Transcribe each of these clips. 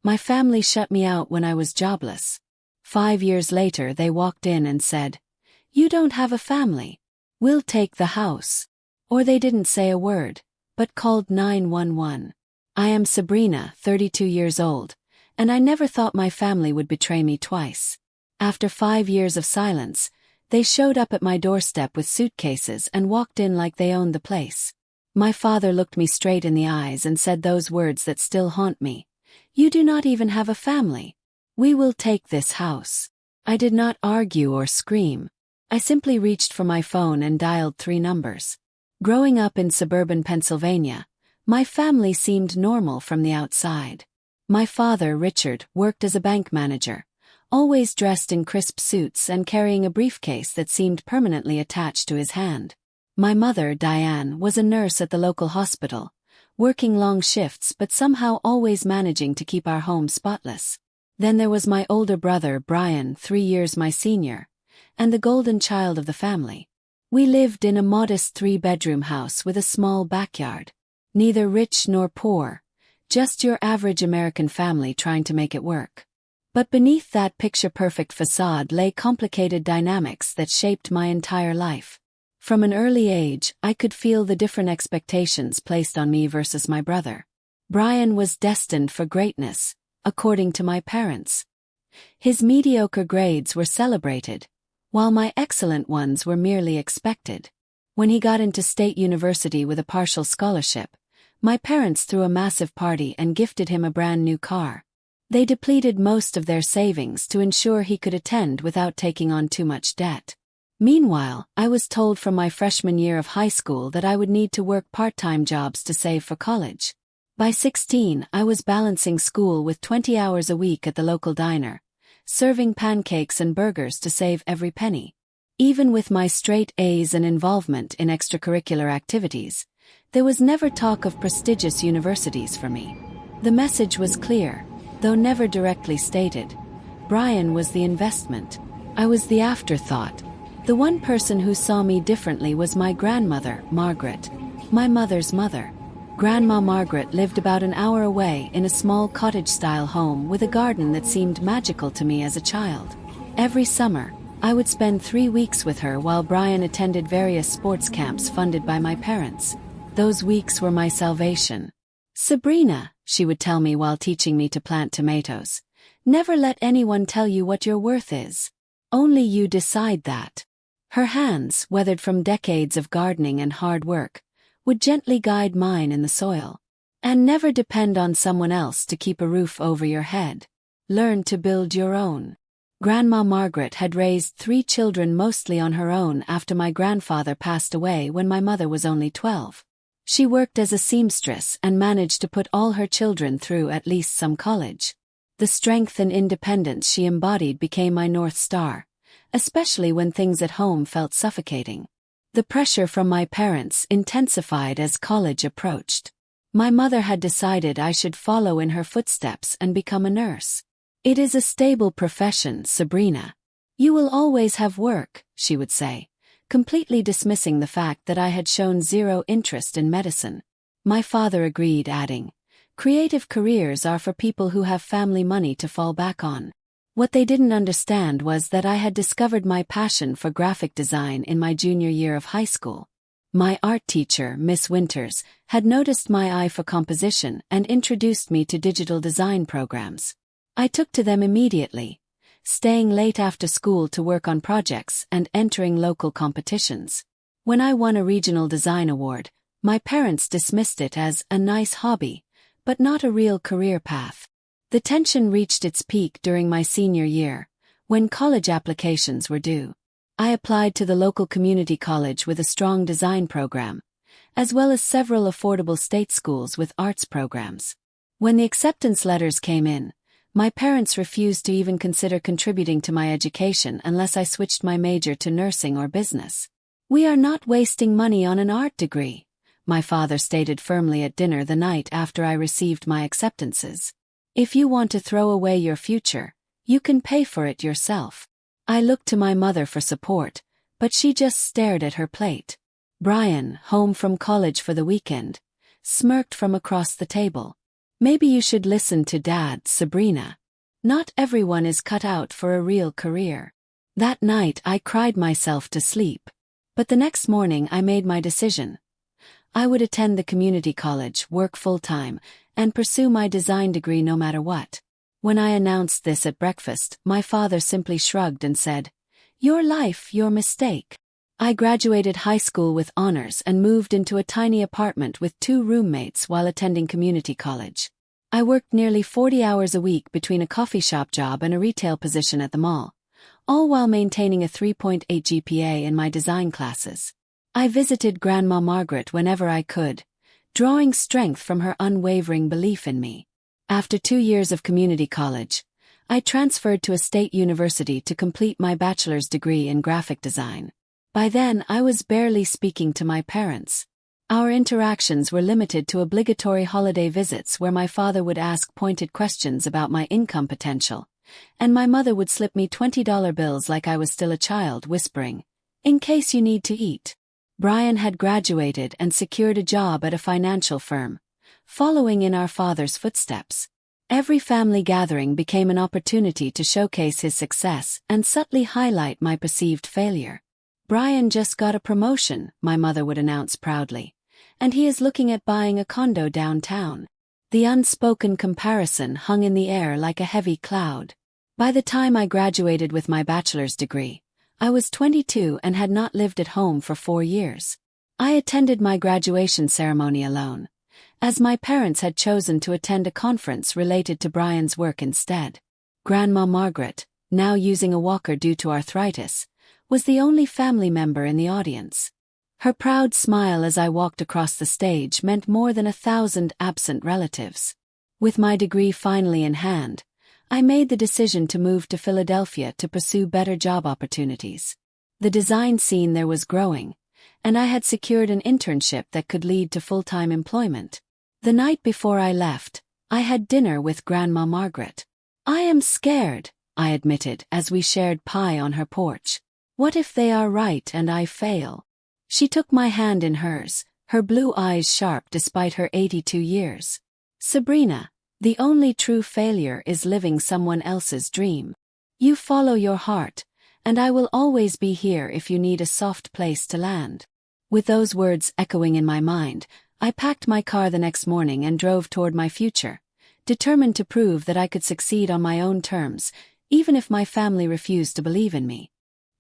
My family shut me out when I was jobless. 5 years later they walked in and said, "You don't have a family. We'll take the house." Or they didn't say a word, but called 911. I am Sabrina, 32 years old, and I never thought my family would betray me twice. After 5 years of silence, they showed up at my doorstep with suitcases and walked in like they owned the place. My father looked me straight in the eyes and said those words that still haunt me. "You do not even have a family. We will take this house." I did not argue or scream. I simply reached for my phone and dialed 3 numbers. Growing up in suburban Pennsylvania, my family seemed normal from the outside. My father, Richard, worked as a bank manager, always dressed in crisp suits and carrying a briefcase that seemed permanently attached to his hand. My mother, Diane, was a nurse at the local hospital, working long shifts but somehow always managing to keep our home spotless. Then there was my older brother, Brian, 3 years my senior, and the golden child of the family. We lived in a modest 3-bedroom house with a small backyard. Neither rich nor poor, just your average American family trying to make it work. But beneath that picture-perfect facade lay complicated dynamics that shaped my entire life. From an early age, I could feel the different expectations placed on me versus my brother. Brian was destined for greatness, according to my parents. His mediocre grades were celebrated, while my excellent ones were merely expected. When he got into state university with a partial scholarship, my parents threw a massive party and gifted him a brand new car. They depleted most of their savings to ensure he could attend without taking on too much debt. Meanwhile, I was told from my freshman year of high school that I would need to work part-time jobs to save for college. By 16, I was balancing school with 20 hours a week at the local diner, serving pancakes and burgers to save every penny. Even with my straight A's and involvement in extracurricular activities, there was never talk of prestigious universities for me. The message was clear, though never directly stated. Brian was the investment. I was the afterthought. The one person who saw me differently was my grandmother, Margaret, my mother's mother. Grandma Margaret lived about an hour away in a small cottage-style home with a garden that seemed magical to me as a child. Every summer, I would spend 3 weeks with her while Brian attended various sports camps funded by my parents. Those weeks were my salvation. "Sabrina," she would tell me while teaching me to plant tomatoes, "never let anyone tell you what your worth is. Only you decide that." Her hands, weathered from decades of gardening and hard work, would gently guide mine in the soil. "And never depend on someone else to keep a roof over your head. Learn to build your own." Grandma Margaret had raised 3 children mostly on her own after my grandfather passed away when my mother was only 12. She worked as a seamstress and managed to put all her children through at least some college. The strength and independence she embodied became my North Star, especially when things at home felt suffocating. The pressure from my parents intensified as college approached. My mother had decided I should follow in her footsteps and become a nurse. "It is a stable profession, Sabrina. You will always have work," she would say, completely dismissing the fact that I had shown zero interest in medicine. My father agreed, adding, "Creative careers are for people who have family money to fall back on." What they didn't understand was that I had discovered my passion for graphic design in my junior year of high school. My art teacher, Miss Winters, had noticed my eye for composition and introduced me to digital design programs. I took to them immediately, staying late after school to work on projects and entering local competitions. When I won a regional design award, my parents dismissed it as a nice hobby, but not a real career path. The tension reached its peak during my senior year, when college applications were due. I applied to the local community college with a strong design program, as well as several affordable state schools with arts programs. When the acceptance letters came in, my parents refused to even consider contributing to my education unless I switched my major to nursing or business. "We are not wasting money on an art degree," my father stated firmly at dinner the night after I received my acceptances. "If you want to throw away your future, you can pay for it yourself." I looked to my mother for support, but she just stared at her plate. Brian, home from college for the weekend, smirked from across the table. Maybe you should listen to Dad, Sabrina. Not everyone is cut out for a real career. That night I cried myself to sleep. But the next morning I made my decision. I would attend the community college, work full-time, and pursue my design degree no matter what. When I announced this at breakfast, my father simply shrugged and said, "Your life, your mistake." I graduated high school with honors and moved into a tiny apartment with 2 roommates while attending community college. I worked nearly 40 hours a week between a coffee shop job and a retail position at the mall, all while maintaining a 3.8 GPA in my design classes. I visited Grandma Margaret whenever I could, drawing strength from her unwavering belief in me. After 2 years of community college, I transferred to a state university to complete my bachelor's degree in graphic design. By then, I was barely speaking to my parents. Our interactions were limited to obligatory holiday visits where my father would ask pointed questions about my income potential, and my mother would slip me $20 bills like I was still a child, whispering, "In case you need to eat." Brian had graduated and secured a job at a financial firm, following in our father's footsteps. Every family gathering became an opportunity to showcase his success and subtly highlight my perceived failure. "Brian just got a promotion," my mother would announce proudly, "and he is looking at buying a condo downtown." The unspoken comparison hung in the air like a heavy cloud. By the time I graduated with my bachelor's degree, I was 22 and had not lived at home for 4 years. I attended my graduation ceremony alone, as my parents had chosen to attend a conference related to Brian's work instead. Grandma Margaret, now using a walker due to arthritis, was the only family member in the audience. Her proud smile as I walked across the stage meant more than 1,000 absent relatives. With my degree finally in hand, I made the decision to move to Philadelphia to pursue better job opportunities. The design scene there was growing, and I had secured an internship that could lead to full-time employment. The night before I left, I had dinner with Grandma Margaret. "I am scared," I admitted as we shared pie on her porch. "What if they are right and I fail?" She took my hand in hers, her blue eyes sharp despite her 82 years. "Sabrina, the only true failure is living someone else's dream. You follow your heart, and I will always be here if you need a soft place to land." With those words echoing in my mind, I packed my car the next morning and drove toward my future, determined to prove that I could succeed on my own terms, even if my family refused to believe in me.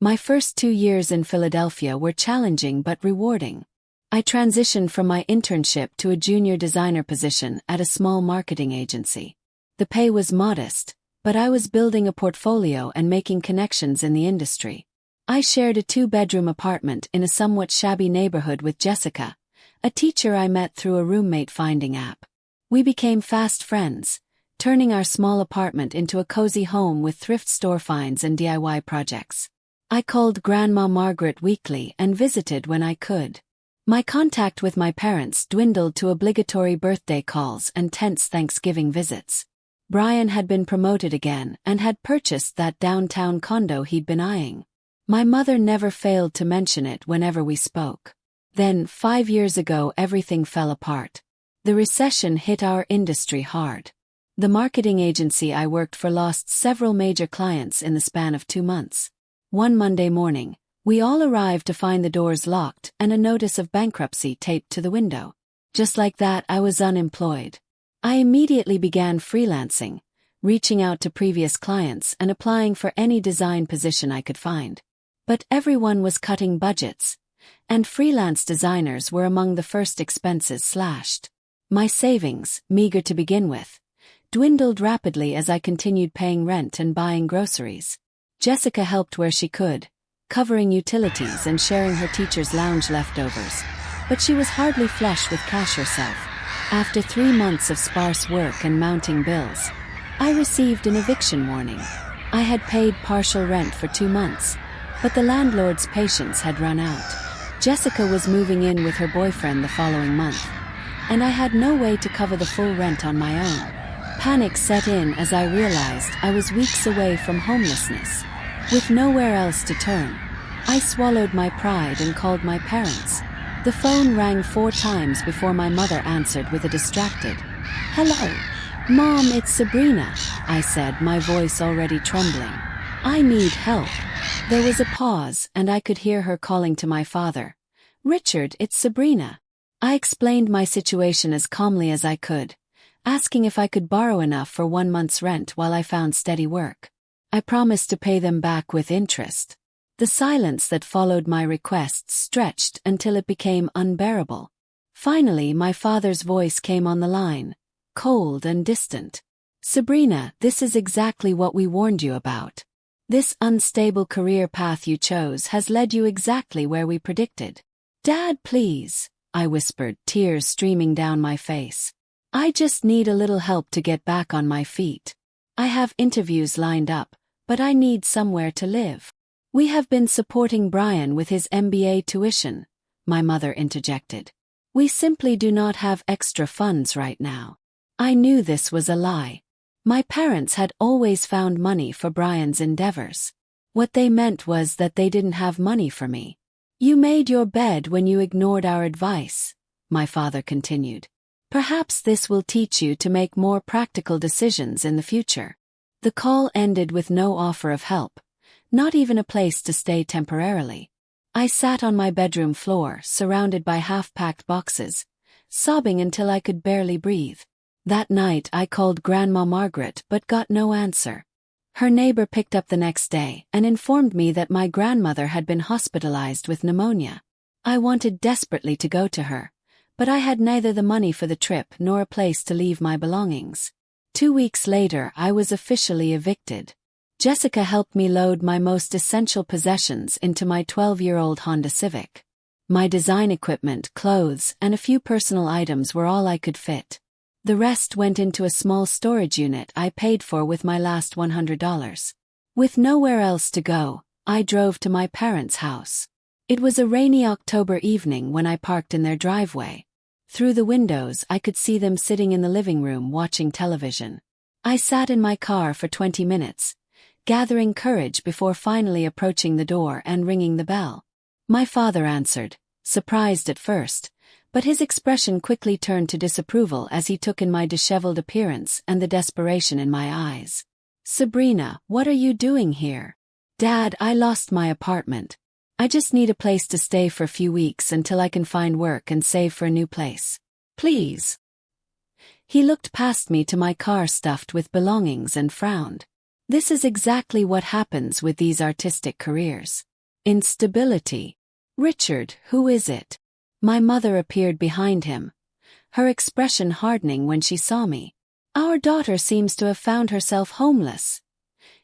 My first 2 years in Philadelphia were challenging but rewarding. I transitioned from my internship to a junior designer position at a small marketing agency. The pay was modest, but I was building a portfolio and making connections in the industry. I shared a 2-bedroom apartment in a somewhat shabby neighborhood with Jessica, a teacher I met through a roommate finding app. We became fast friends, turning our small apartment into a cozy home with thrift store finds and DIY projects. I called Grandma Margaret weekly and visited when I could. My contact with my parents dwindled to obligatory birthday calls and tense Thanksgiving visits. Brian had been promoted again and had purchased that downtown condo he'd been eyeing. My mother never failed to mention it whenever we spoke. Then, 5 years ago, everything fell apart. The recession hit our industry hard. The marketing agency I worked for lost several major clients in the span of 2 months. One Monday morning, we all arrived to find the doors locked and a notice of bankruptcy taped to the window. Just like that, I was unemployed. I immediately began freelancing, reaching out to previous clients and applying for any design position I could find. But everyone was cutting budgets, and freelance designers were among the first expenses slashed. My savings, meager to begin with, dwindled rapidly as I continued paying rent and buying groceries. Jessica helped where she could, covering utilities and sharing her teacher's lounge leftovers, but she was hardly flush with cash herself. After 3 months of sparse work and mounting bills, I received an eviction warning. I had paid partial rent for 2 months, but the landlord's patience had run out. Jessica was moving in with her boyfriend the following month, and I had no way to cover the full rent on my own. Panic set in as I realized I was weeks away from homelessness. With nowhere else to turn, I swallowed my pride and called my parents. The phone rang 4 times before my mother answered with a distracted, "Hello." Mom, it's Sabrina, I said, my voice already trembling. I need help. There was a pause, and I could hear her calling to my father. Richard, it's Sabrina. I explained my situation as calmly as I could, asking if I could borrow enough for 1 month's rent while I found steady work. I promised to pay them back with interest. The silence that followed my request stretched until it became unbearable. Finally, my father's voice came on the line, cold and distant. Sabrina, this is exactly what we warned you about. This unstable career path you chose has led you exactly where we predicted. Dad, please, I whispered, tears streaming down my face. I just need a little help to get back on my feet. I have interviews lined up, but I need somewhere to live. We have been supporting Brian with his MBA tuition, my mother interjected. We simply do not have extra funds right now. I knew this was a lie. My parents had always found money for Brian's endeavors. What they meant was that they didn't have money for me. You made your bed when you ignored our advice, my father continued. Perhaps this will teach you to make more practical decisions in the future. The call ended with no offer of help, not even a place to stay temporarily. I sat on my bedroom floor, surrounded by half-packed boxes, sobbing until I could barely breathe. That night I called Grandma Margaret but got no answer. Her neighbor picked up the next day and informed me that my grandmother had been hospitalized with pneumonia. I wanted desperately to go to her, but I had neither the money for the trip nor a place to leave my belongings. 2 weeks later I was officially evicted. Jessica helped me load my most essential possessions into my 12-year-old Honda Civic. My design equipment, clothes, and a few personal items were all I could fit. The rest went into a small storage unit I paid for with my last $100. With nowhere else to go, I drove to my parents' house. It was a rainy October evening when I parked in their driveway. Through the windows I could see them sitting in the living room watching television. I sat in my car for 20 minutes, gathering courage before finally approaching the door and ringing the bell. My father answered, surprised at first, but his expression quickly turned to disapproval as he took in my disheveled appearance and the desperation in my eyes. Sabrina, what are you doing here? Dad, I lost my apartment. I just need a place to stay for a few weeks until I can find work and save for a new place. Please. He looked past me to my car stuffed with belongings and frowned. This is exactly what happens with these artistic careers. Instability. Richard, who is it? My mother appeared behind him, her expression hardening when she saw me. Our daughter seems to have found herself homeless,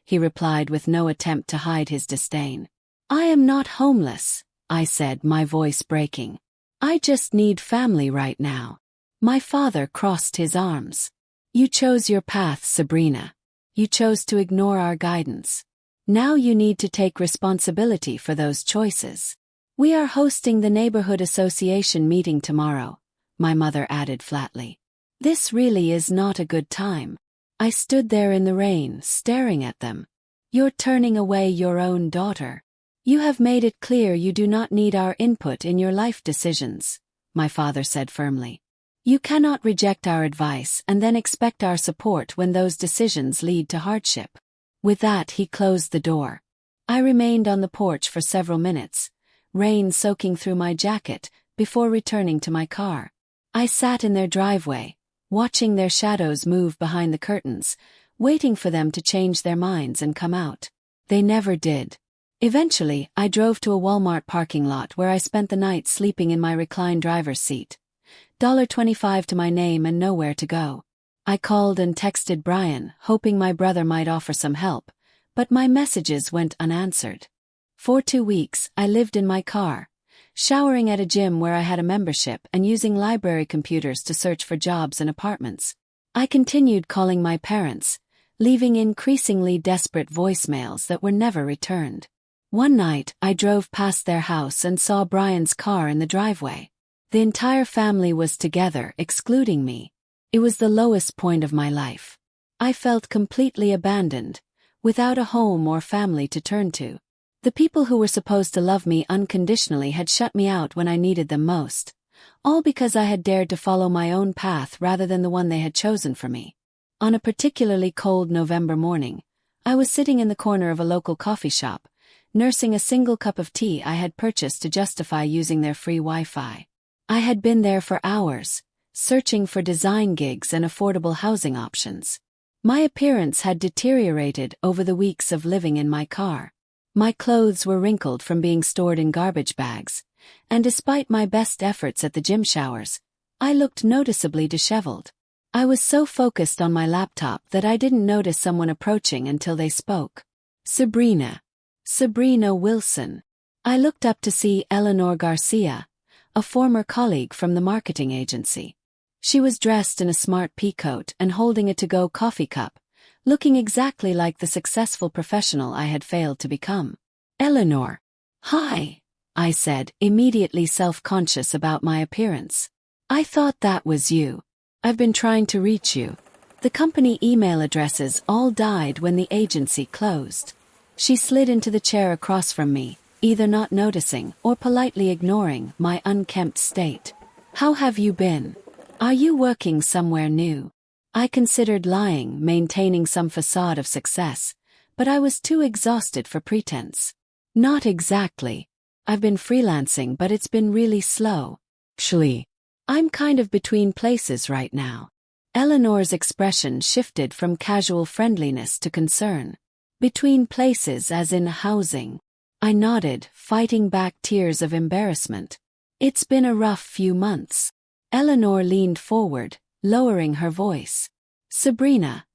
he replied with no attempt to hide his disdain. I am not homeless, I said, my voice breaking. I just need family right now. My father crossed his arms. You chose your path, Sabrina. You chose to ignore our guidance. Now you need to take responsibility for those choices. We are hosting the neighborhood association meeting tomorrow, my mother added flatly. This really is not a good time. I stood there in the rain, staring at them. You're turning away your own daughter. You have made it clear you do not need our input in your life decisions, my father said firmly. You cannot reject our advice and then expect our support when those decisions lead to hardship. With that, he closed the door. I remained on the porch for several minutes, rain soaking through my jacket, before returning to my car. I sat in their driveway, watching their shadows move behind the curtains, waiting for them to change their minds and come out. They never did. Eventually, I drove to a Walmart parking lot where I spent the night sleeping in my reclined driver's seat. $25 to my name and nowhere to go. I called and texted Brian, hoping my brother might offer some help, but my messages went unanswered. For 2 weeks, I lived in my car, showering at a gym where I had a membership and using library computers to search for jobs and apartments. I continued calling my parents, leaving increasingly desperate voicemails that were never returned. One night, I drove past their house and saw Brian's car in the driveway. The entire family was together, excluding me. It was the lowest point of my life. I felt completely abandoned, without a home or family to turn to. The people who were supposed to love me unconditionally had shut me out when I needed them most, all because I had dared to follow my own path rather than the one they had chosen for me. On a particularly cold November morning, I was sitting in the corner of a local coffee shop, nursing a single cup of tea I had purchased to justify using their free Wi-Fi. I had been there for hours, searching for design gigs and affordable housing options. My appearance had deteriorated over the weeks of living in my car. My clothes were wrinkled from being stored in garbage bags, and despite my best efforts at the gym showers, I looked noticeably disheveled. I was so focused on my laptop that I didn't notice someone approaching until they spoke. Sabrina Wilson. I looked up to see Eleanor Garcia, a former colleague from the marketing agency. She was dressed in a smart pea coat and holding a to-go coffee cup, looking exactly like the successful professional I had failed to become. Eleanor. Hi, I said, immediately self-conscious about my appearance. I thought that was you. I've been trying to reach you. The company email addresses all died when the agency closed. She slid into the chair across from me, either not noticing or politely ignoring my unkempt state. How have you been? Are you working somewhere new? I considered lying, maintaining some facade of success, but I was too exhausted for pretense. Not exactly. I've been freelancing, but it's been really slow. Actually, I'm kind of between places right now. Eleanor's expression shifted from casual friendliness to concern. Between places as in housing. I nodded, fighting back tears of embarrassment. It's been a rough few months. Eleanor leaned forward, lowering her voice. Sabrina,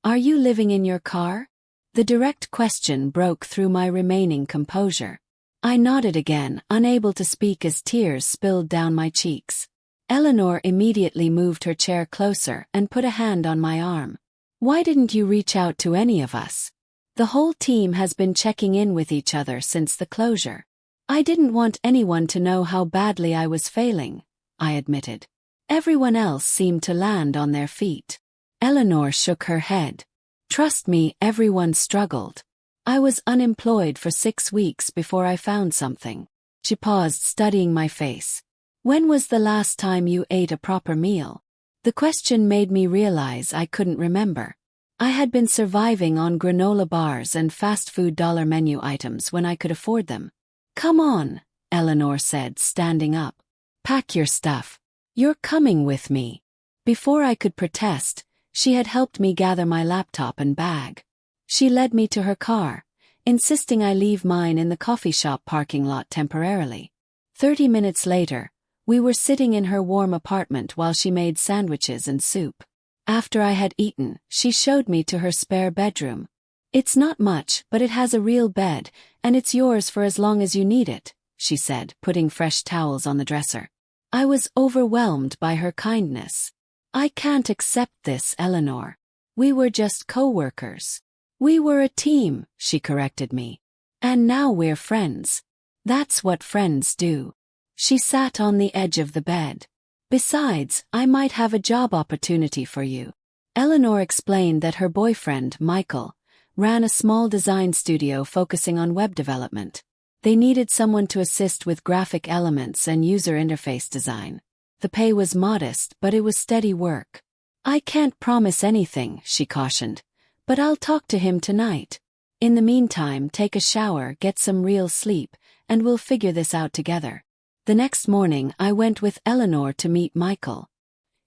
are you living in your car? The direct question broke through my remaining composure. I nodded again, unable to speak as tears spilled down my cheeks. Eleanor immediately moved her chair closer and put a hand on my arm. Why didn't you reach out to any of us? The whole team has been checking in with each other since the closure. I didn't want anyone to know how badly I was failing, I admitted. Everyone else seemed to land on their feet. Eleanor shook her head. Trust me, everyone struggled. I was unemployed for 6 weeks before I found something. She paused, studying my face. When was the last time you ate a proper meal? The question made me realize I couldn't remember. I had been surviving on granola bars and fast food dollar menu items when I could afford them. Come on, Eleanor said, standing up. Pack your stuff. You're coming with me. Before I could protest, she had helped me gather my laptop and bag. She led me to her car, insisting I leave mine in the coffee shop parking lot temporarily. 30 minutes later, we were sitting in her warm apartment while she made sandwiches and soup. After I had eaten, she showed me to her spare bedroom. It's not much, but it has a real bed, and it's yours for as long as you need it, she said, putting fresh towels on the dresser. I was overwhelmed by her kindness. I can't accept this, Eleanor. We were just co-workers. We were a team, she corrected me. And now we're friends. That's what friends do. She sat on the edge of the bed. Besides, I might have a job opportunity for you. Eleanor explained that her boyfriend, Michael, ran a small design studio focusing on web development. They needed someone to assist with graphic elements and user interface design. The pay was modest, but it was steady work. I can't promise anything, she cautioned, but I'll talk to him tonight. In the meantime, take a shower, get some real sleep, and we'll figure this out together. The next morning, I went with Eleanor to meet Michael.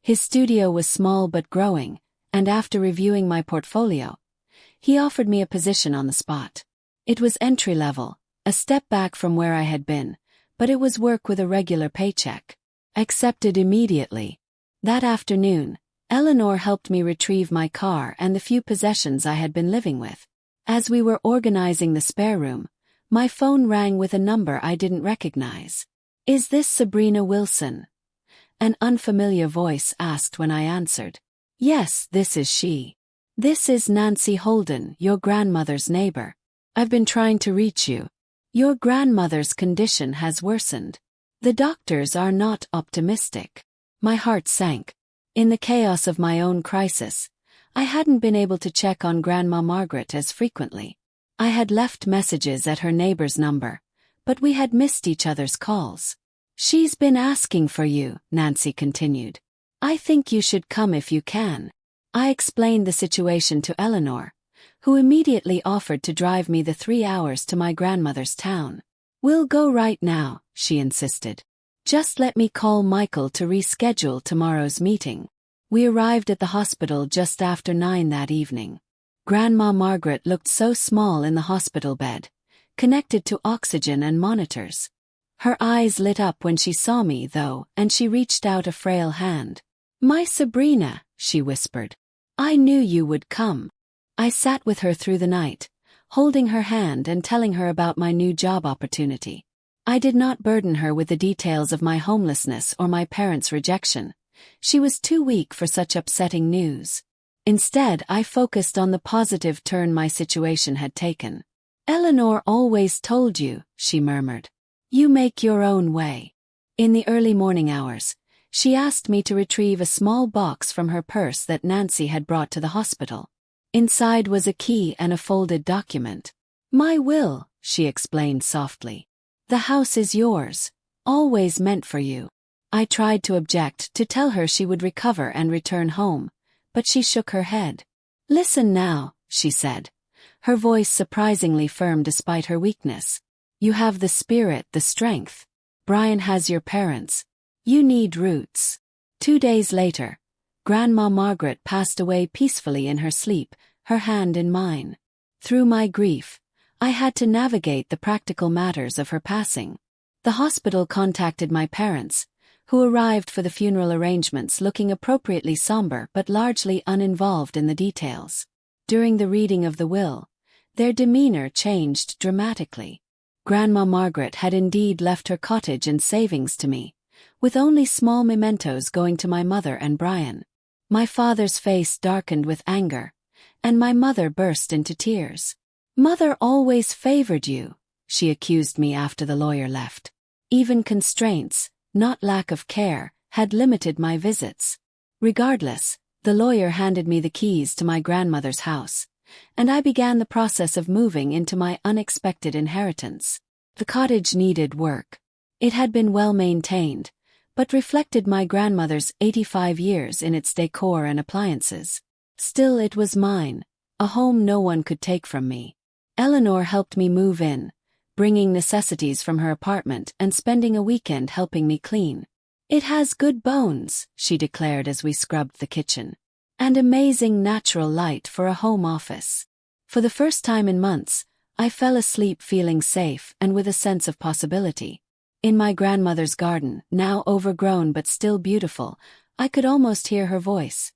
His studio was small but growing, and after reviewing my portfolio, he offered me a position on the spot. It was entry-level, a step back from where I had been, but it was work with a regular paycheck. I accepted immediately. That afternoon, Eleanor helped me retrieve my car and the few possessions I had been living with. As we were organizing the spare room, my phone rang with a number I didn't recognize. Is this Sabrina Wilson? An unfamiliar voice asked when I answered. Yes, this is she. This is Nancy Holden, your grandmother's neighbor. I've been trying to reach you. Your grandmother's condition has worsened. The doctors are not optimistic. My heart sank. In the chaos of my own crisis, I hadn't been able to check on Grandma Margaret as frequently. I had left messages at her neighbor's number, but we had missed each other's calls. She's been asking for you, Nancy continued. I think you should come if you can. I explained the situation to Eleanor, who immediately offered to drive me the 3 hours to my grandmother's town. "We'll go right now," she insisted. "Just let me call Michael to reschedule tomorrow's meeting." We arrived at the hospital just after 9 that evening. Grandma Margaret looked so small in the hospital bed, connected to oxygen and monitors. Her eyes lit up when she saw me, though, and she reached out a frail hand. "My Sabrina," she whispered. "I knew you would come." I sat with her through the night, holding her hand and telling her about my new job opportunity. I did not burden her with the details of my homelessness or my parents' rejection. She was too weak for such upsetting news. Instead, I focused on the positive turn my situation had taken. "Eleanor always told you," she murmured. "You make your own way." In the early morning hours, she asked me to retrieve a small box from her purse that Nancy had brought to the hospital. Inside was a key and a folded document. "My will," she explained softly. "The house is yours, always meant for you." I tried to object, to tell her she would recover and return home, but she shook her head. "Listen now," she said, her voice surprisingly firm despite her weakness. "You have the spirit, the strength. Brian has your parents. You need roots." 2 days later, Grandma Margaret passed away peacefully in her sleep, her hand in mine. Through my grief, I had to navigate the practical matters of her passing. The hospital contacted my parents, who arrived for the funeral arrangements looking appropriately somber but largely uninvolved in the details. During the reading of the will, their demeanor changed dramatically. Grandma Margaret had indeed left her cottage and savings to me, with only small mementos going to my mother and Brian. My father's face darkened with anger, and my mother burst into tears. "Mother always favored you," she accused me after the lawyer left. "Even constraints, not lack of care, had limited my visits." Regardless, the lawyer handed me the keys to my grandmother's house, and I began the process of moving into my unexpected inheritance. The cottage needed work. It had been well maintained, but reflected my grandmother's 85 years in its decor and appliances. Still, it was mine, a home no one could take from me. Eleanor helped me move in, bringing necessities from her apartment and spending a weekend helping me clean. "It has good bones," she declared as we scrubbed the kitchen, "and amazing natural light for a home office." For the first time in months, I fell asleep feeling safe and with a sense of possibility. In my grandmother's garden, now overgrown but still beautiful, I could almost hear her voice.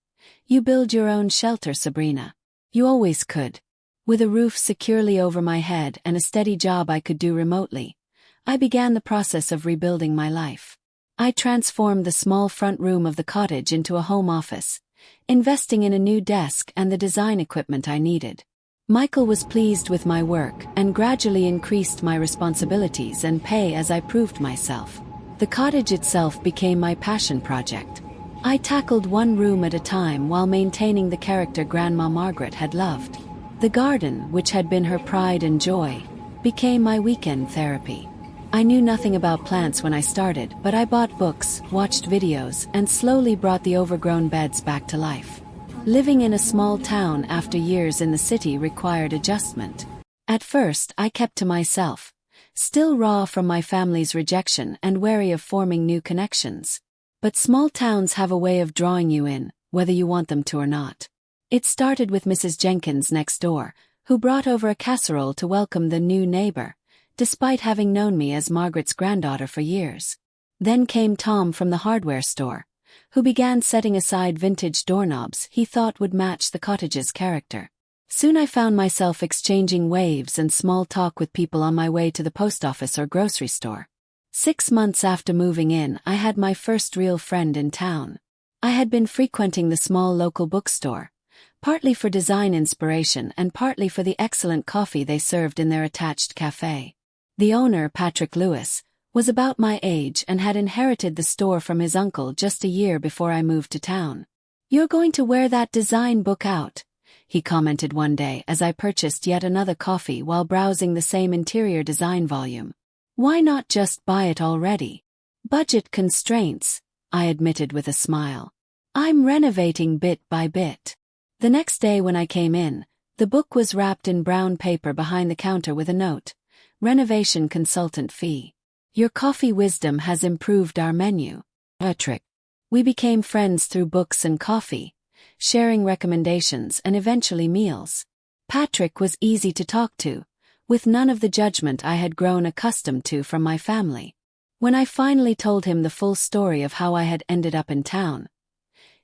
"You build your own shelter, Sabrina. You always could." With a roof securely over my head and a steady job I could do remotely, I began the process of rebuilding my life. I transformed the small front room of the cottage into a home office, investing in a new desk and the design equipment I needed. Michael was pleased with my work and gradually increased my responsibilities and pay as I proved myself. The cottage itself became my passion project. I tackled one room at a time while maintaining the character Grandma Margaret had loved. The garden, which had been her pride and joy, became my weekend therapy. I knew nothing about plants when I started, but I bought books, watched videos, and slowly brought the overgrown beds back to life. Living in a small town after years in the city required adjustment. At first, I kept to myself, still raw from my family's rejection and wary of forming new connections. But small towns have a way of drawing you in, whether you want them to or not. It started with Mrs. Jenkins next door, who brought over a casserole to welcome the new neighbor, despite having known me as Margaret's granddaughter for years. Then came Tom from the hardware store, who began setting aside vintage doorknobs he thought would match the cottage's character. Soon I found myself exchanging waves and small talk with people on my way to the post office or grocery store. 6 months after moving in, I had my first real friend in town. I had been frequenting the small local bookstore, partly for design inspiration and partly for the excellent coffee they served in their attached cafe. The owner, Patrick Lewis, was about my age and had inherited the store from his uncle just a year before I moved to town. "You're going to wear that design book out," he commented one day as I purchased yet another coffee while browsing the same interior design volume. "Why not just buy it already?" "Budget constraints," I admitted with a smile. "I'm renovating bit by bit." The next day when I came in, the book was wrapped in brown paper behind the counter with a note: renovation consultant fee. Your coffee wisdom has improved our menu. Patrick. We became friends through books and coffee, sharing recommendations and eventually meals. Patrick was easy to talk to, with none of the judgment I had grown accustomed to from my family. When I finally told him the full story of how I had ended up in town,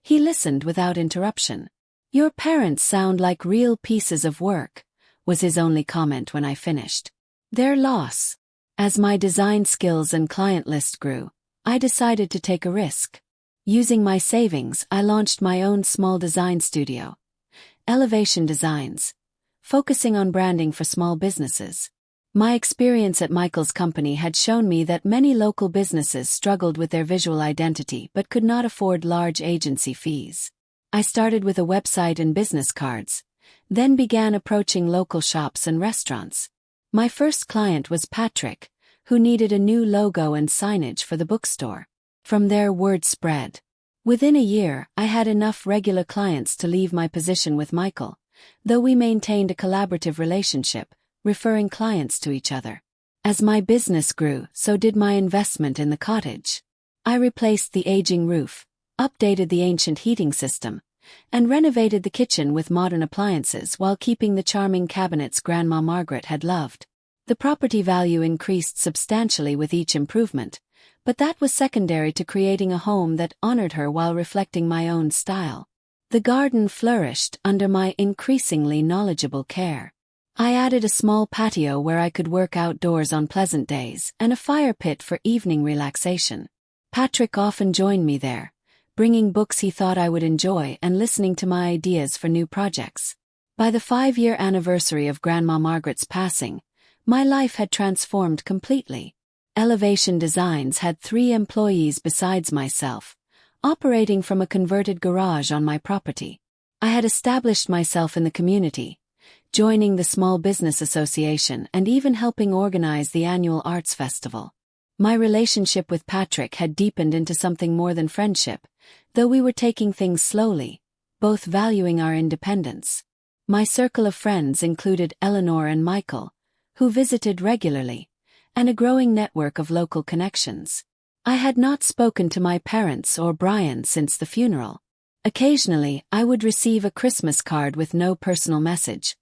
he listened without interruption. Your parents sound like real pieces of work, was his only comment when I finished. Their loss. As my design skills and client list grew, I decided to take a risk. Using my savings, I launched my own small design studio, Elevation Designs, focusing on branding for small businesses. My experience at Michael's company had shown me that many local businesses struggled with their visual identity but could not afford large agency fees. I started with a website and business cards, then began approaching local shops and restaurants. My first client was Patrick, who needed a new logo and signage for the bookstore. From there, word spread. Within a year, I had enough regular clients to leave my position with Michael, though we maintained a collaborative relationship, referring clients to each other. As my business grew, so did my investment in the cottage. I replaced the aging roof, updated the ancient heating system, and renovated the kitchen with modern appliances while keeping the charming cabinets Grandma Margaret had loved. The property value increased substantially with each improvement, but that was secondary to creating a home that honored her while reflecting my own style. The garden flourished under my increasingly knowledgeable care. I added a small patio where I could work outdoors on pleasant days and a fire pit for evening relaxation. Patrick often joined me there, bringing books he thought I would enjoy and listening to my ideas for new projects. By the 5-year anniversary of Grandma Margaret's passing, my life had transformed completely. Elevation Designs had 3 employees besides myself, operating from a converted garage on my property. I had established myself in the community, joining the Small Business Association and even helping organize the annual arts festival. My relationship with Patrick had deepened into something more than friendship, though we were taking things slowly, both valuing our independence. My circle of friends included Eleanor and Michael, who visited regularly, and a growing network of local connections. I had not spoken to my parents or Brian since the funeral. Occasionally, I would receive a Christmas card with no personal message,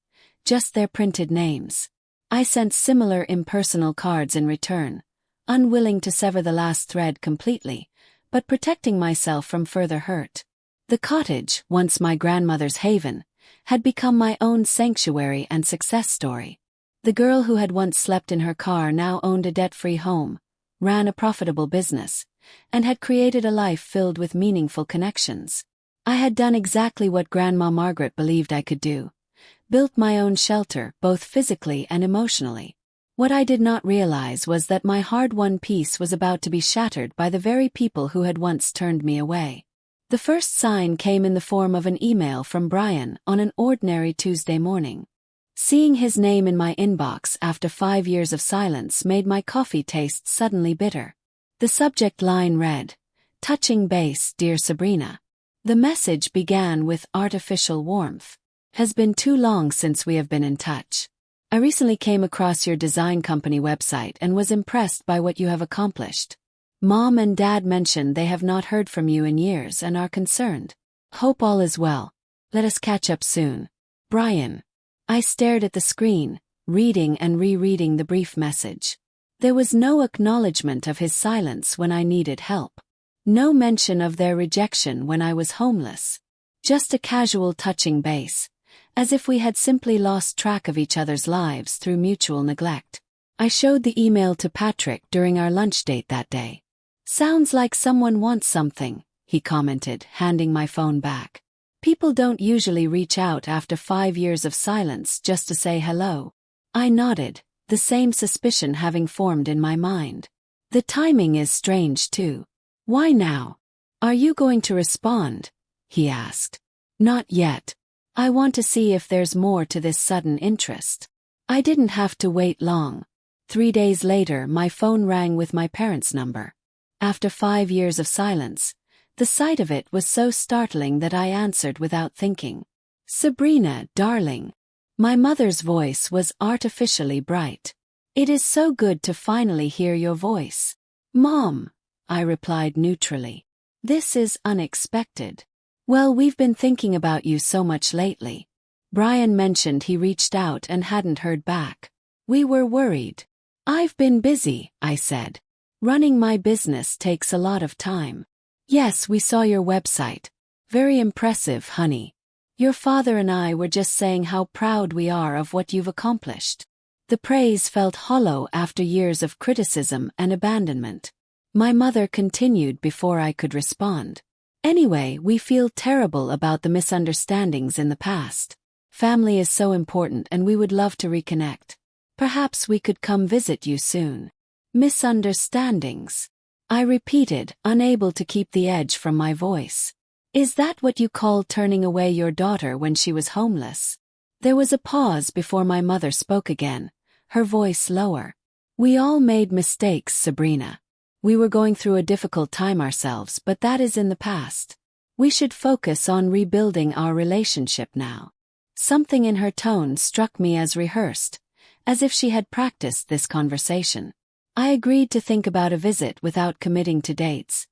just their printed names. I sent similar impersonal cards in return, unwilling to sever the last thread completely, but protecting myself from further hurt. The cottage, once my grandmother's haven, had become my own sanctuary and success story. The girl who had once slept in her car now owned a debt-free home, ran a profitable business, and had created a life filled with meaningful connections. I had done exactly what Grandma Margaret believed I could do: built my own shelter, both physically and emotionally. What I did not realize was that my hard-won peace was about to be shattered by the very people who had once turned me away. The first sign came in the form of an email from Brian on an ordinary Tuesday morning. Seeing his name in my inbox after 5 years of silence made my coffee taste suddenly bitter. The subject line read, "Touching base, dear Sabrina." The message began with artificial warmth. "Has been too long since we have been in touch. I recently came across your design company website and was impressed by what you have accomplished. Mom and Dad mentioned they have not heard from you in years and are concerned. Hope all is well. Let us catch up soon. Brian." I stared at the screen, reading and rereading the brief message. There was no acknowledgement of his silence when I needed help. No mention of their rejection when I was homeless. Just a casual touching base, as if we had simply lost track of each other's lives through mutual neglect. I showed the email to Patrick during our lunch date that day. "Sounds like someone wants something," he commented, handing my phone back. "People don't usually reach out after 5 years of silence just to say hello." I nodded, the same suspicion having formed in my mind. "The timing is strange too. Why now? Are you going to respond?" he asked. "Not yet. I want to see if there's more to this sudden interest." I didn't have to wait long. 3 days later, my phone rang with my parents' number. After 5 years of silence, the sight of it was so startling that I answered without thinking. Sabrina, darling. My mother's voice was artificially bright. It is so good to finally hear your voice. Mom, I replied neutrally. This is unexpected. Well, we've been thinking about you so much lately. Brian mentioned he reached out and hadn't heard back. We were worried. I've been busy, I said. Running my business takes a lot of time. Yes, we saw your website. Very impressive, honey. Your father and I were just saying how proud we are of what you've accomplished. The praise felt hollow after years of criticism and abandonment. My mother continued before I could respond. Anyway, we feel terrible about the misunderstandings in the past. Family is so important and we would love to reconnect. Perhaps we could come visit you soon. Misunderstandings. I repeated, unable to keep the edge from my voice. Is that what you call turning away your daughter when she was homeless? There was a pause before my mother spoke again, her voice lower. We all made mistakes, Sabrina. We were going through a difficult time ourselves, but that is in the past. We should focus on rebuilding our relationship now. Something in her tone struck me as rehearsed, as if she had practiced this conversation. I agreed to think about a visit without committing to dates,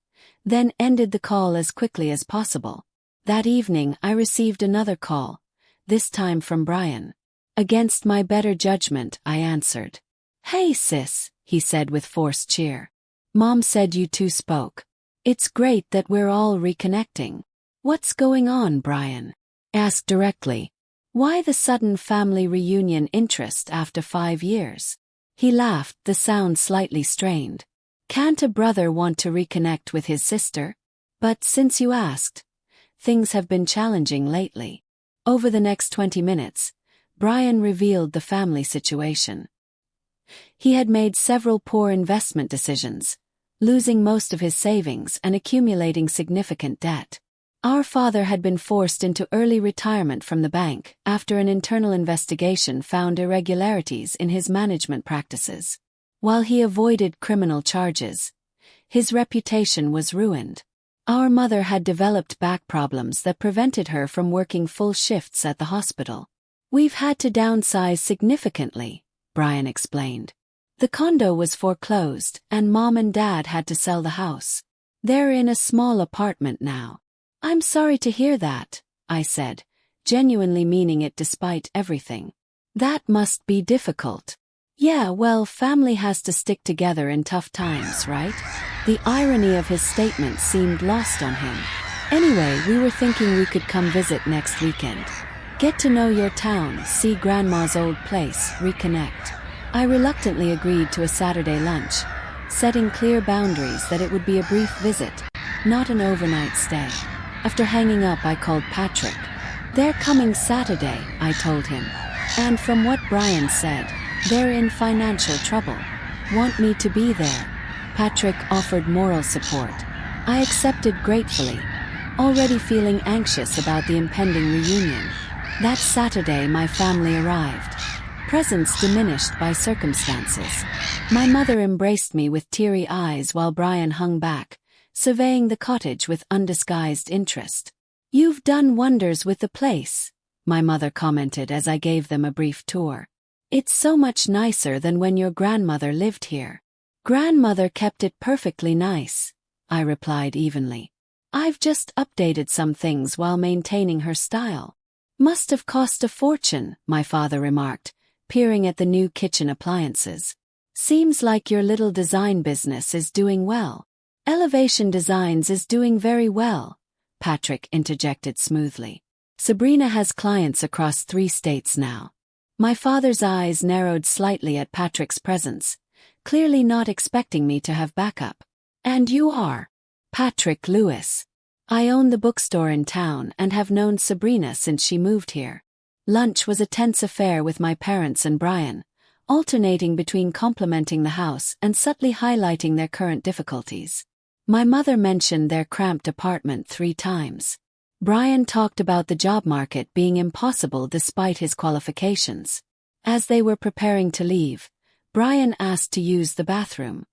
then ended the call as quickly as possible. That evening I received another call, this time from Brian. Against my better judgment, I answered. Hey sis, he said with forced cheer. Mom said you two spoke. It's great that we're all reconnecting. What's going on, Brian? Asked directly. Why the sudden family reunion interest after 5 years? He laughed, the sound slightly strained. Can't a brother want to reconnect with his sister? But since you asked, things have been challenging lately. Over the next 20 minutes, Brian revealed the family situation. He had made several poor investment decisions, losing most of his savings and accumulating significant debt. Our father had been forced into early retirement from the bank after an internal investigation found irregularities in his management practices. While he avoided criminal charges, his reputation was ruined. Our mother had developed back problems that prevented her from working full shifts at the hospital. We've had to downsize significantly, Brian explained. The condo was foreclosed, and Mom and Dad had to sell the house. They're in a small apartment now. I'm sorry to hear that, I said, genuinely meaning it despite everything. That must be difficult. Yeah, well, family has to stick together in tough times, right? The irony of his statement seemed lost on him. Anyway, we were thinking we could come visit next weekend. Get to know your town, see Grandma's old place, reconnect. I reluctantly agreed to a Saturday lunch, setting clear boundaries that it would be a brief visit, not an overnight stay. After hanging up, I called Patrick. They're coming Saturday, I told him. And from what Brian said, they're in financial trouble. Want me to be there? Patrick offered moral support. I accepted gratefully, already feeling anxious about the impending reunion. That Saturday my family arrived. Presents diminished by circumstances. My mother embraced me with teary eyes while Brian hung back, surveying the cottage with undisguised interest. You've done wonders with the place, my mother commented as I gave them a brief tour. It's so much nicer than when your grandmother lived here. Grandmother kept it perfectly nice, I replied evenly. I've just updated some things while maintaining her style. Must have cost a fortune, my father remarked, peering at the new kitchen appliances. Seems like your little design business is doing well. Elevation Designs is doing very well, Patrick interjected smoothly. Sabrina has clients across 3 states now. My father's eyes narrowed slightly at Patrick's presence, clearly not expecting me to have backup. And you are? Patrick Lewis. I own the bookstore in town and have known Sabrina since she moved here. Lunch was a tense affair with my parents and Brian, alternating between complimenting the house and subtly highlighting their current difficulties. My mother mentioned their cramped apartment 3 times. Brian talked about the job market being impossible despite his qualifications. As they were preparing to leave, Brian asked to use the bathroom.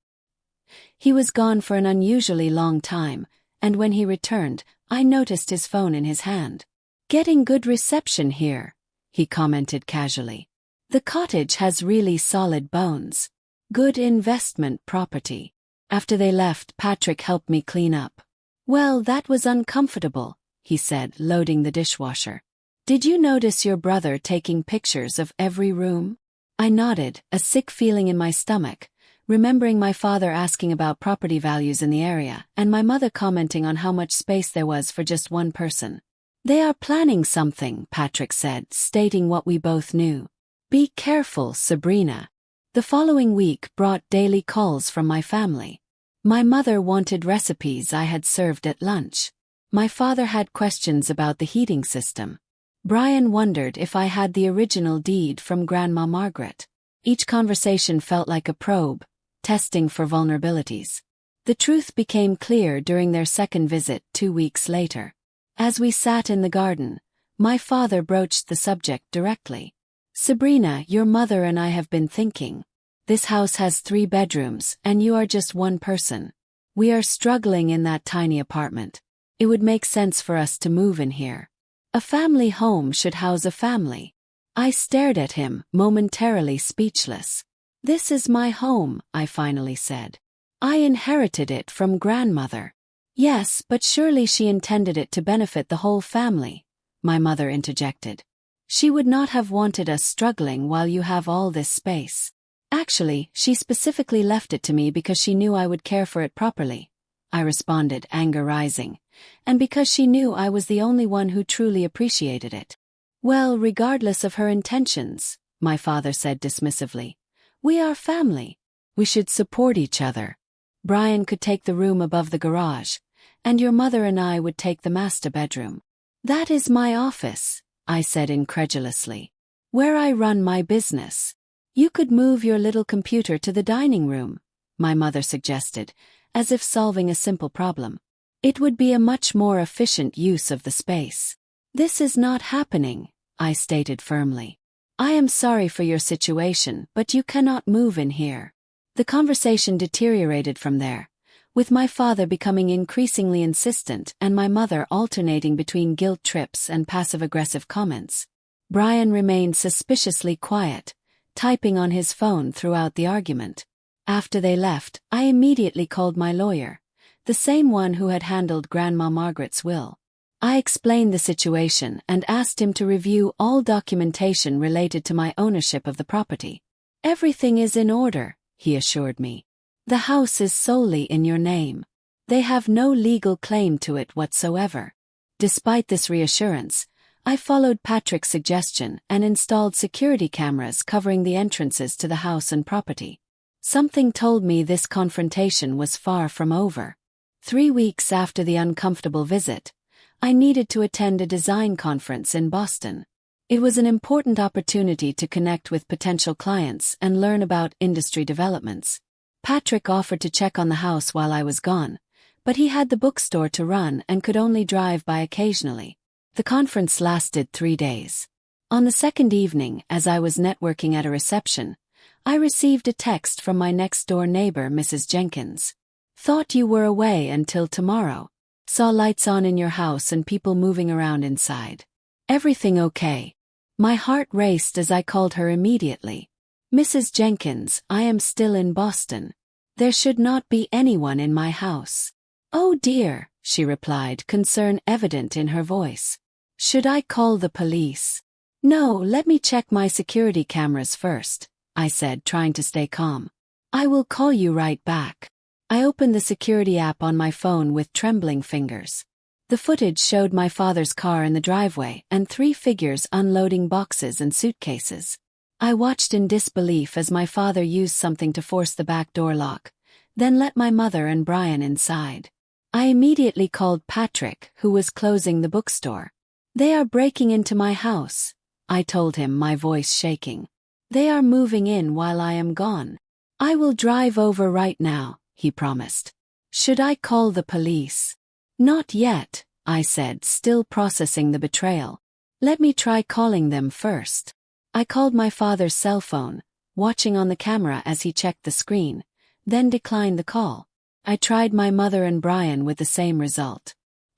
He was gone for an unusually long time, and when he returned, I noticed his phone in his hand. Getting good reception here, he commented casually. The cottage has really solid bones. Good investment property. After they left, Patrick helped me clean up. Well, that was uncomfortable, he said, loading the dishwasher. Did you notice your brother taking pictures of every room? I nodded, a sick feeling in my stomach, remembering my father asking about property values in the area and my mother commenting on how much space there was for just one person. They are planning something, Patrick said, stating what we both knew. Be careful, Sabrina. The following week brought daily calls from my family. My mother wanted recipes I had served at lunch. My father had questions about the heating system. Brian wondered if I had the original deed from Grandma Margaret. Each conversation felt like a probe, testing for vulnerabilities. The truth became clear during their second visit 2 weeks later. As we sat in the garden, my father broached the subject directly. Sabrina, your mother and I have been thinking. This house has 3 bedrooms, and you are just one person. We are struggling in that tiny apartment. It would make sense for us to move in here. A family home should house a family. I stared at him, momentarily speechless. This is my home, I finally said. I inherited it from grandmother. Yes, but surely she intended it to benefit the whole family, my mother interjected. She would not have wanted us struggling while you have all this space. Actually, she specifically left it to me because she knew I would care for it properly, I responded, anger rising, and because she knew I was the only one who truly appreciated it. Well, regardless of her intentions, my father said dismissively, we are family. We should support each other. Brian could take the room above the garage, and your mother and I would take the master bedroom. That is my office, I said incredulously. Where I run my business. You could move your little computer to the dining room, my mother suggested, as if solving a simple problem. It would be a much more efficient use of the space. This is not happening, I stated firmly. I am sorry for your situation, but you cannot move in here. The conversation deteriorated from there, with my father becoming increasingly insistent and my mother alternating between guilt trips and passive-aggressive comments. Brian remained suspiciously quiet, typing on his phone throughout the argument. After they left, I immediately called my lawyer, the same one who had handled Grandma Margaret's will. I explained the situation and asked him to review all documentation related to my ownership of the property. Everything is in order, he assured me. The house is solely in your name. They have no legal claim to it whatsoever. Despite this reassurance, I followed Patrick's suggestion and installed security cameras covering the entrances to the house and property. Something told me this confrontation was far from over. 3 weeks after the uncomfortable visit, I needed to attend a design conference in Boston. It was an important opportunity to connect with potential clients and learn about industry developments. Patrick offered to check on the house while I was gone, but he had the bookstore to run and could only drive by occasionally. The conference lasted 3 days. On the second evening, as I was networking at a reception, I received a text from my next-door neighbor, Mrs. Jenkins. Thought you were away until tomorrow. Saw lights on in your house and people moving around inside. Everything okay? My heart raced as I called her immediately. Mrs. Jenkins, I am still in Boston. There should not be anyone in my house. Oh dear, she replied, concern evident in her voice. Should I call the police? No, let me check my security cameras first, I said, trying to stay calm. I will call you right back. I opened the security app on my phone with trembling fingers. The footage showed my father's car in the driveway and 3 figures unloading boxes and suitcases. I watched in disbelief as my father used something to force the back door lock, then let my mother and Brian inside. I immediately called Patrick, who was closing the bookstore. They are breaking into my house, I told him, my voice shaking. They are moving in while I am gone. I will drive over right now, he promised. Should I call the police? Not yet, I said, still processing the betrayal. Let me try calling them first. I called my father's cell phone, watching on the camera as he checked the screen, then declined the call. I tried my mother and Brian with the same result.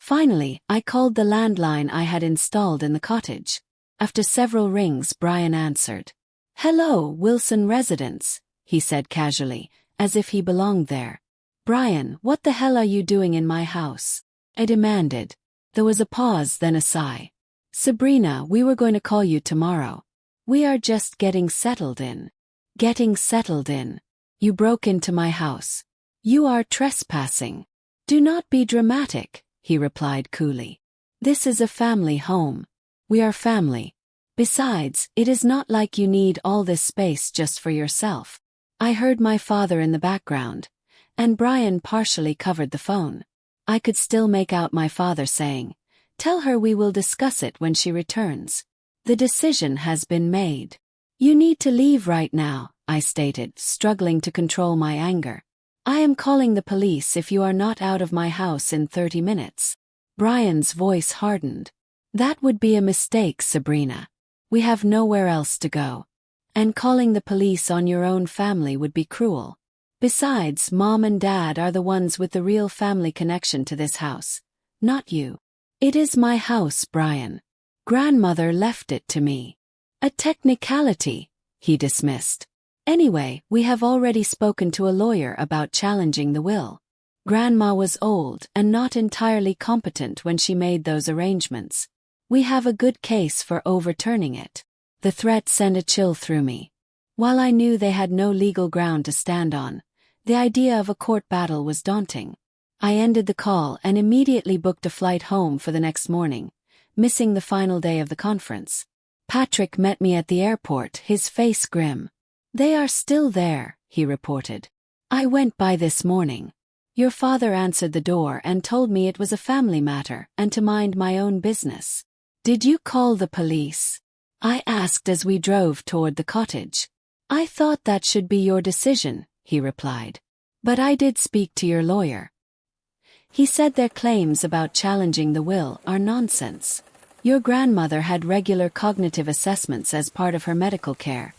Finally, I called the landline I had installed in the cottage. After several rings, Brian answered. "Hello, Wilson Residence," he said casually, as if he belonged there. "Brian, what the hell are you doing in my house?" I demanded. There was a pause, then a sigh. "Sabrina, we were going to call you tomorrow. We are just getting settled in." "Getting settled in? You broke into my house. You are trespassing." "Do not be dramatic," he replied coolly. "This is a family home. We are family. Besides, it is not like you need all this space just for yourself." I heard my father in the background, and Brian partially covered the phone. I could still make out my father saying, "Tell her we will discuss it when she returns. The decision has been made." "You need to leave right now," I stated, struggling to control my anger. "I am calling the police if you are not out of my house in 30 minutes. Brian's voice hardened. "That would be a mistake, Sabrina. We have nowhere else to go. And calling the police on your own family would be cruel. Besides, Mom and Dad are the ones with the real family connection to this house, not you." "It is my house, Brian. Grandmother left it to me." "A technicality," he dismissed. "Anyway, we have already spoken to a lawyer about challenging the will. Grandma was old and not entirely competent when she made those arrangements. We have a good case for overturning it." The threat sent a chill through me. While I knew they had no legal ground to stand on, the idea of a court battle was daunting. I ended the call and immediately booked a flight home for the next morning, missing the final day of the conference. Patrick met me at the airport, his face grim. "They are still there," he reported. "I went by this morning. Your father answered the door and told me it was a family matter and to mind my own business." "Did you call the police?" I asked as we drove toward the cottage. "I thought that should be your decision," he replied. "But I did speak to your lawyer. He said their claims about challenging the will are nonsense. Your grandmother had regular cognitive assessments as part of her medical care,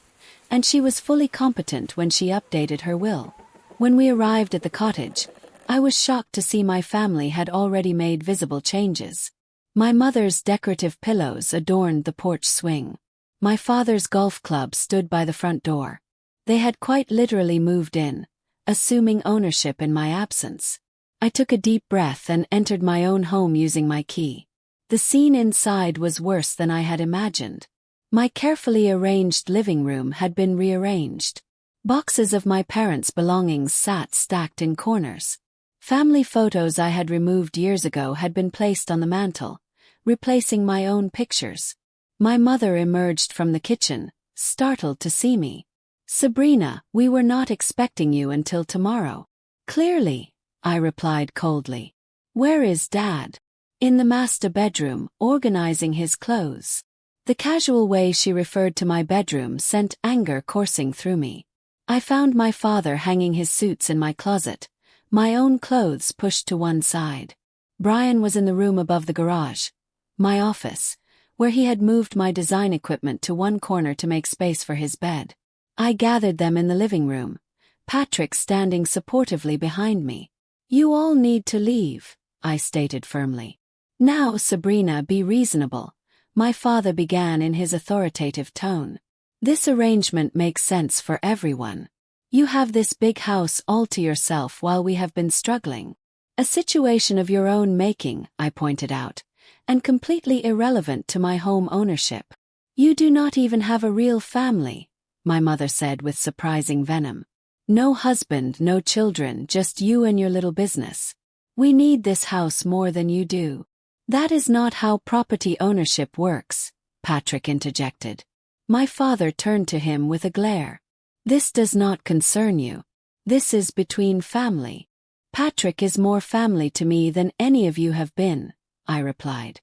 and she was fully competent when she updated her will." When we arrived at the cottage, I was shocked to see my family had already made visible changes. My mother's decorative pillows adorned the porch swing. My father's golf club stood by the front door. They had quite literally moved in, assuming ownership in my absence. I took a deep breath and entered my own home using my key. The scene inside was worse than I had imagined. My carefully arranged living room had been rearranged. Boxes of my parents' belongings sat stacked in corners. Family photos I had removed years ago had been placed on the mantel, replacing my own pictures. My mother emerged from the kitchen, startled to see me. "Sabrina, we were not expecting you until tomorrow." "Clearly," I replied coldly. "Where is Dad?" "In the master bedroom, organizing his clothes." The casual way she referred to my bedroom sent anger coursing through me. I found my father hanging his suits in my closet, my own clothes pushed to one side. Brian was in the room above the garage, my office, where he had moved my design equipment to one corner to make space for his bed. I gathered them in the living room, Patrick standing supportively behind me. "You all need to leave," I stated firmly. "Now, Sabrina, be reasonable," my father began in his authoritative tone. "This arrangement makes sense for everyone. You have this big house all to yourself while we have been struggling. A situation of your own making," I pointed out, "and completely irrelevant to my home ownership." "You do not even have a real family," my mother said with surprising venom. "No husband, no children, just you and your little business. We need this house more than you do." "That is not how property ownership works," Patrick interjected. My father turned to him with a glare. "This does not concern you. This is between family." "Patrick is more family to me than any of you have been," I replied.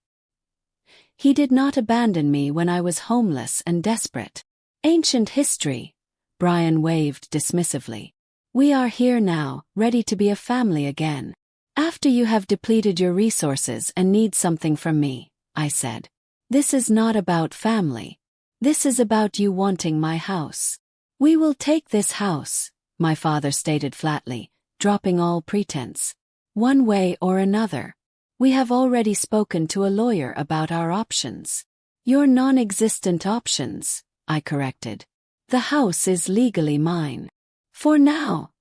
"He did not abandon me when I was homeless and desperate." "Ancient history," Brian waved dismissively. "We are here now, ready to be a family again. After you have depleted your resources and need something from me," I said. "This is not about family. This is about you wanting my house." "We will take this house," my father stated flatly, dropping all pretense. "One way or another. We have already spoken to a lawyer about our options. Your non-existent options, I corrected. The house is legally mine. For now,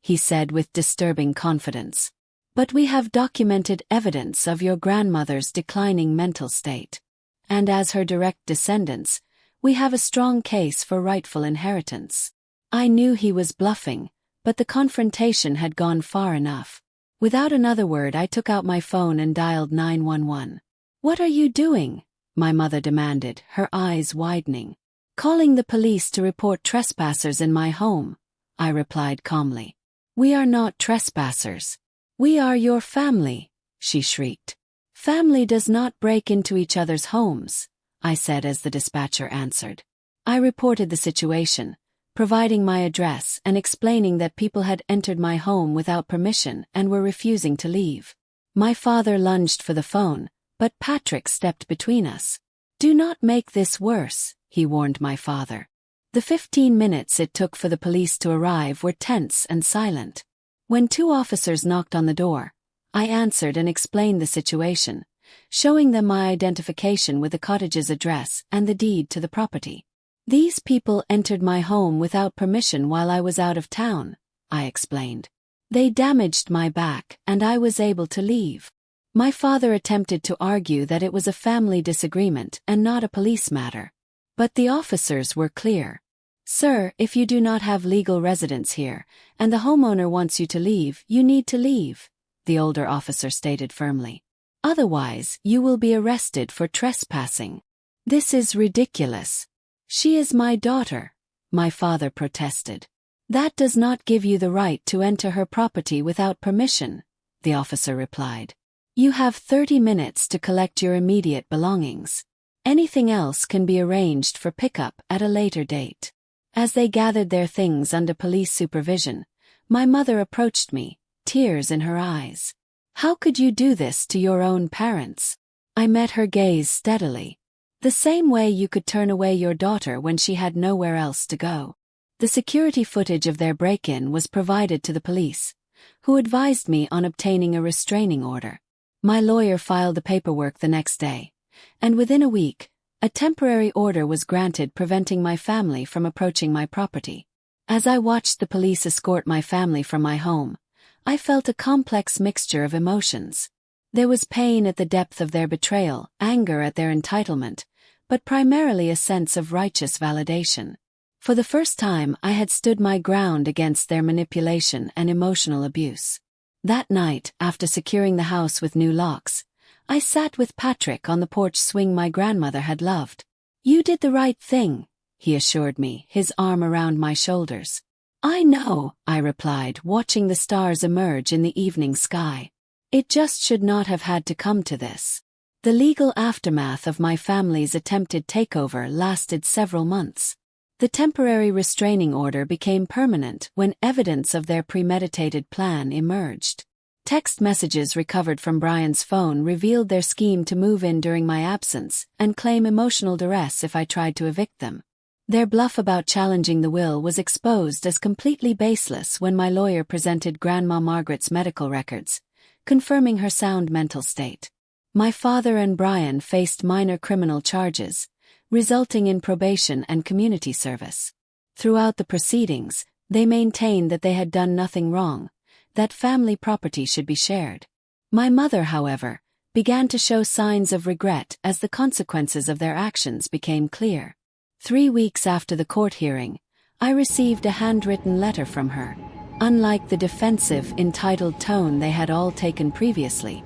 he said with disturbing confidence. But we have documented evidence of your grandmother's declining mental state. And as her direct descendants, we have a strong case for rightful inheritance. I knew he was bluffing, but the confrontation had gone far enough. Without another word, I took out my phone and dialed 911. What are you doing? My mother demanded, her eyes widening. Calling the police to report trespassers in my home, I replied calmly. We are not trespassers. We are your family, she shrieked. Family does not break into each other's homes, I said as the dispatcher answered. I reported the situation, providing my address and explaining that people had entered my home without permission and were refusing to leave. My father lunged for the phone, but Patrick stepped between us. Do not make this worse, he warned my father. The 15 minutes it took for the police to arrive were tense and silent. When 2 officers knocked on the door, I answered and explained the situation, showing them my identification with the cottage's address and the deed to the property. These people entered my home without permission while I was out of town, I explained. They damaged my back and I was able to leave. My father attempted to argue that it was a family disagreement and not a police matter. But the officers were clear. Sir, if you do not have legal residence here, and the homeowner wants you to leave, you need to leave, the older officer stated firmly. Otherwise, you will be arrested for trespassing. This is ridiculous. She is my daughter, my father protested. That does not give you the right to enter her property without permission, the officer replied. You have 30 minutes to collect your immediate belongings. Anything else can be arranged for pickup at a later date. As they gathered their things under police supervision, my mother approached me, tears in her eyes. How could you do this to your own parents? I met her gaze steadily. The same way you could turn away your daughter when she had nowhere else to go. The security footage of their break-in was provided to the police, who advised me on obtaining a restraining order. My lawyer filed the paperwork the next day, and within a week, a temporary order was granted preventing my family from approaching my property. As I watched the police escort my family from my home, I felt a complex mixture of emotions. There was pain at the depth of their betrayal, anger at their entitlement, but primarily a sense of righteous validation. For the first time, I had stood my ground against their manipulation and emotional abuse. That night, after securing the house with new locks, I sat with Patrick on the porch swing my grandmother had loved. You did the right thing, he assured me, his arm around my shoulders. I know, I replied, watching the stars emerge in the evening sky. It just should not have had to come to this. The legal aftermath of my family's attempted takeover lasted several months. The temporary restraining order became permanent when evidence of their premeditated plan emerged. Text messages recovered from Brian's phone revealed their scheme to move in during my absence and claim emotional duress if I tried to evict them. Their bluff about challenging the will was exposed as completely baseless when my lawyer presented Grandma Margaret's medical records, confirming her sound mental state. My father and Brian faced minor criminal charges, resulting in probation and community service. Throughout the proceedings, they maintained that they had done nothing wrong, that family property should be shared. My mother, however, began to show signs of regret as the consequences of their actions became clear. 3 weeks after the court hearing, I received a handwritten letter from her. Unlike the defensive, entitled tone they had all taken previously,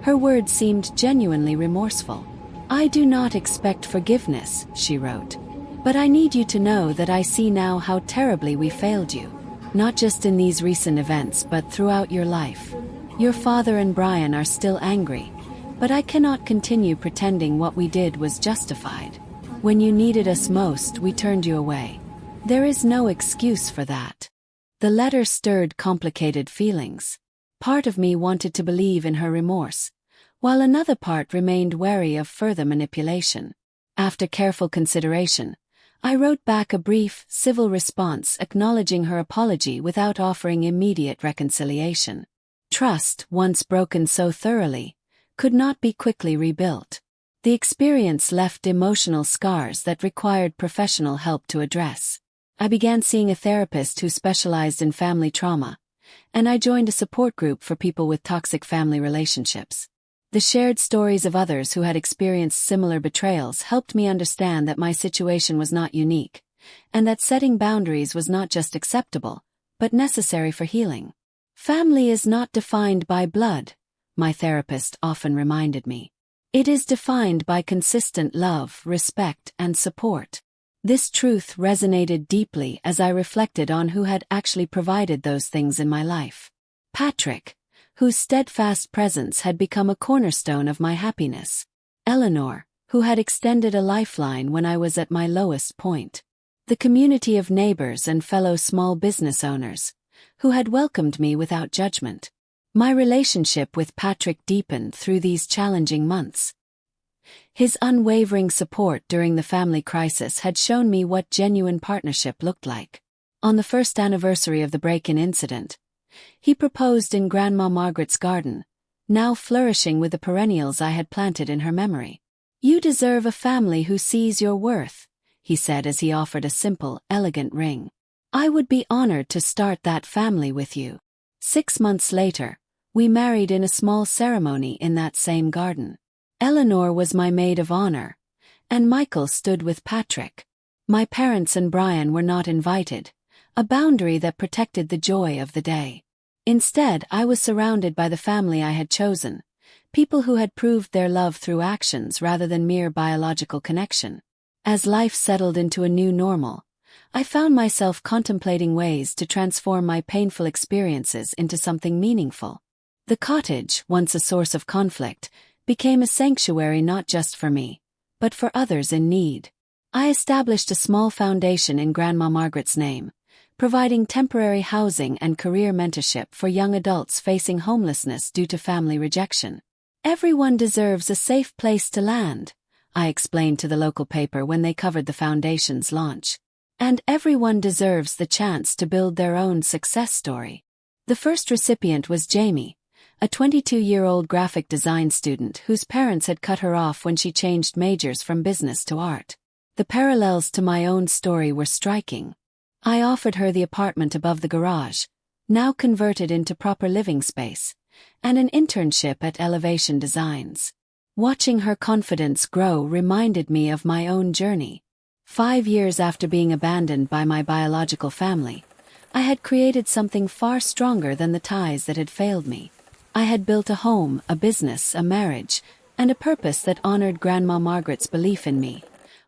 her words seemed genuinely remorseful. I do not expect forgiveness, she wrote. But I need you to know that I see now how terribly we failed you. Not just in these recent events but throughout your life. Your father and Brian are still angry, but I cannot continue pretending what we did was justified. When you needed us most, we turned you away. There is no excuse for that. The letter stirred complicated feelings. Part of me wanted to believe in her remorse, while another part remained wary of further manipulation. After careful consideration, I wrote back a brief, civil response acknowledging her apology without offering immediate reconciliation. Trust, once broken so thoroughly, could not be quickly rebuilt. The experience left emotional scars that required professional help to address. I began seeing a therapist who specialized in family trauma, and I joined a support group for people with toxic family relationships. The shared stories of others who had experienced similar betrayals helped me understand that my situation was not unique, and that setting boundaries was not just acceptable, but necessary for healing. Family is not defined by blood, my therapist often reminded me. It is defined by consistent love, respect, and support. This truth resonated deeply as I reflected on who had actually provided those things in my life. Patrick, whose steadfast presence had become a cornerstone of my happiness. Eleanor, who had extended a lifeline when I was at my lowest point. The community of neighbors and fellow small business owners, who had welcomed me without judgment. My relationship with Patrick deepened through these challenging months. His unwavering support during the family crisis had shown me what genuine partnership looked like. On the first anniversary of the break-in incident, he proposed in Grandma Margaret's garden, now flourishing with the perennials I had planted in her memory. "You deserve a family who sees your worth," he said as he offered a simple, elegant ring. "I would be honored to start that family with you." 6 months later, we married in a small ceremony in that same garden. Eleanor was my maid of honor, and Michael stood with Patrick. My parents and Brian were not invited, a boundary that protected the joy of the day. Instead, I was surrounded by the family I had chosen, people who had proved their love through actions rather than mere biological connection. As life settled into a new normal, I found myself contemplating ways to transform my painful experiences into something meaningful. The cottage, once a source of conflict, became a sanctuary not just for me, but for others in need. I established a small foundation in Grandma Margaret's name, providing temporary housing and career mentorship for young adults facing homelessness due to family rejection. "Everyone deserves a safe place to land," I explained to the local paper when they covered the foundation's launch. "And everyone deserves the chance to build their own success story." The first recipient was Jamie, a 22-year-old graphic design student whose parents had cut her off when she changed majors from business to art. The parallels to my own story were striking. I offered her the apartment above the garage, now converted into proper living space, and an internship at Elevation Designs. Watching her confidence grow reminded me of my own journey. 5 years after being abandoned by my biological family, I had created something far stronger than the ties that had failed me. I had built a home, a business, a marriage, and a purpose that honored Grandma Margaret's belief in me,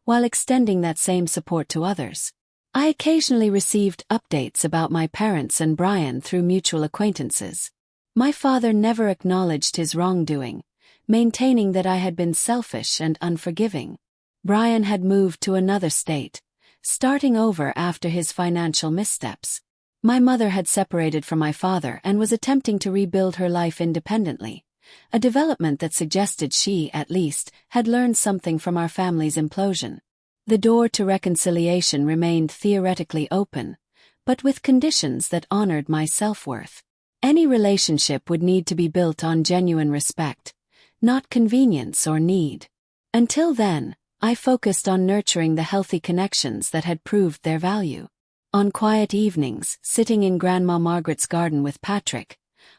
while extending that same support to others. I occasionally received updates about my parents and Brian through mutual acquaintances. My father never acknowledged his wrongdoing, maintaining that I had been selfish and unforgiving. Brian had moved to another state, starting over after his financial missteps. My mother had separated from my father and was attempting to rebuild her life independently, a development that suggested she, at least, had learned something from our family's implosion. The door to reconciliation remained theoretically open, but with conditions that honored my self-worth. Any relationship would need to be built on genuine respect, not convenience or need. Until then, I focused on nurturing the healthy connections that had proved their value. On quiet evenings, sitting in Grandma Margaret's garden with Patrick,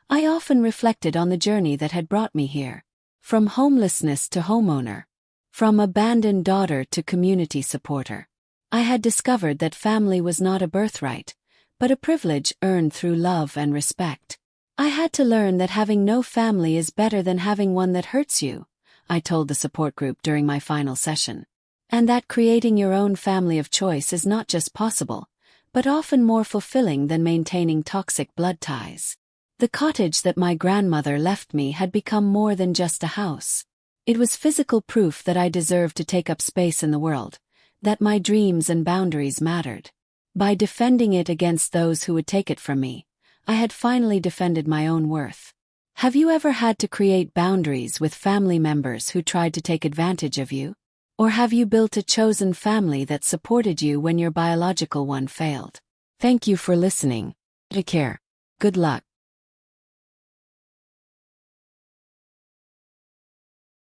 I often reflected on the journey that had brought me here. From homelessness to homeowner. From abandoned daughter to community supporter. I had discovered that family was not a birthright, but a privilege earned through love and respect. I had to learn that having no family is better than having one that hurts you, I told the support group during my final session. And that creating your own family of choice is not just possible, but often more fulfilling than maintaining toxic blood ties. The cottage that my grandmother left me had become more than just a house. It was physical proof that I deserved to take up space in the world, that my dreams and boundaries mattered. By defending it against those who would take it from me, I had finally defended my own worth. Have you ever had to create boundaries with family members who tried to take advantage of you? Or have you built a chosen family that supported you when your biological one failed? Thank you for listening. Take care. Good luck.